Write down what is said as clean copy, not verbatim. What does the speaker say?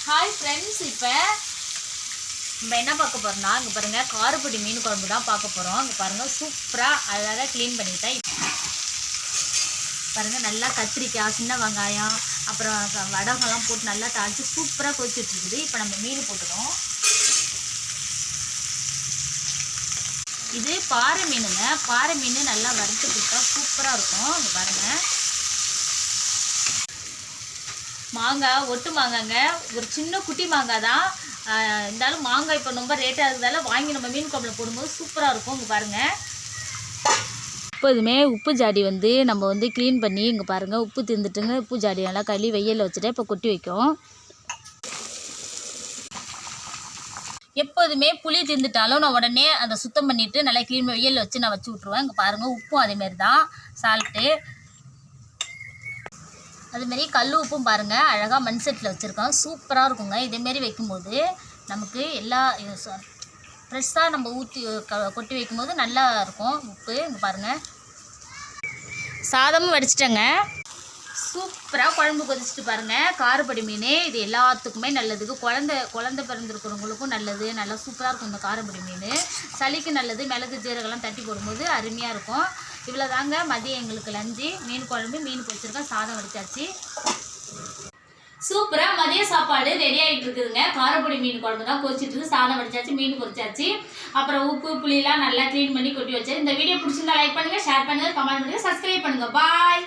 Hi friends, இப்போ நம்ம என்ன பார்க்க போகிறோம்னா, இங்கே பாருங்கள் காரப்பொடி மீன் குழம்பு தான் பார்க்க போகிறோம். இங்கே பாருங்கள் சூப்பராக அழகாக க்ளீன் பண்ணிட்டேன். பாருங்கள் நல்லா கத்திரிக்காய், சின்ன வெங்காயம், அப்புறம் வடகெல்லாம் போட்டு நல்லா தாளித்து சூப்பராக கொதிச்சுட்ருக்குது. இப்போ நம்ம மீன் போட்டுடும். இது பாறை மீனுங்க. பாறை மீன் நல்லா வறுத்து கொடுத்தா சூப்பராக இருக்கும். இங்கே பாருங்கள் மாங்காய், ஒட்டு மாங்காங்க, ஒரு சின்ன குட்டி மாங்காய் தான் இருந்தாலும் மாங்காய் இப்போ ரொம்ப ரேட்டாக இருக்கிறதால வாங்கி நம்ம மீன் குழம்புல போடும்போது சூப்பராக இருக்கும். இங்கே பாருங்கள் எப்போதுமே உப்பு ஜாடி நம்ம க்ளீன் பண்ணி இங்கே பாருங்கள் உப்பு தீர்ந்துட்டுங்க. உப்பு ஜாடி நல்லா கழுவி வெயிலில் வச்சுட்டு இப்போ கொட்டி வைக்கும். எப்போதுமே புளி தீர்ந்துட்டாலும் நான் உடனே அதை சுத்தம் பண்ணிவிட்டு நல்லா க்ளீன் வெயிலில் வச்சு நான் வச்சு விட்ருவேன். இங்கே பாருங்கள் உப்பும் அதேமாரி தான், சால்ட்டு அதுமாரி கல் உப்பும் பாருங்கள் அழகாக மண் செட்டில் வச்சுருக்கோம். சூப்பராக இருக்குங்க. இதேமாரி வைக்கும்போது நமக்கு எல்லா ஃப்ரெஷ்ஷாக நம்ம ஊற்றி கொட்டி வைக்கும்போது நல்லா இருக்கும் உப்பு. இங்கே பாருங்கள் சாதமும் வடிச்சிட்டேங்க. சூப்பராக குழம்பு கொதிச்சுட்டு பாருங்கள். காரப்பொடி மீன் இது எல்லாத்துக்குமே நல்லதுக்கு, குழந்தை பிறந்திருக்கிறவங்களுக்கும் நல்லது. நல்லா சூப்பராக இருக்கும் இந்த காரப்பொடி மீன். சளிக்கு நல்லது. மிளகு ஜீரகெல்லாம் தட்டி போடும்போது அருமையாக இருக்கும். இவ்வளோ தாங்க மதியம் எங்களுக்கு லஞ்சு. மீன் குழம்பு, மீன் பொரிச்சிருக்கேன், சாதம் வடிச்சாச்சு. சூப்பராக மதிய சாப்பாடு ரெடி ஆகிட்டு இருக்குதுங்க. காரப்பொடி மீன் குழம்பு தான் கொதிச்சிட்டு இருக்கு. சாதம் வடிச்சாச்சு, மீன் பொரிச்சாச்சு. அப்புறம் உப்பு புளியெல்லாம் நல்லா க்ளீன் பண்ணி கொட்டி வச்சாச்சு. இந்த வீடியோ பிடிச்சிருந்தா லைக் பண்ணுங்கள், ஷேர் பண்ணுங்கள், கமெண்ட் பண்ணுங்கள், சப்ஸ்கிரைப் பண்ணுங்கள். பாய்.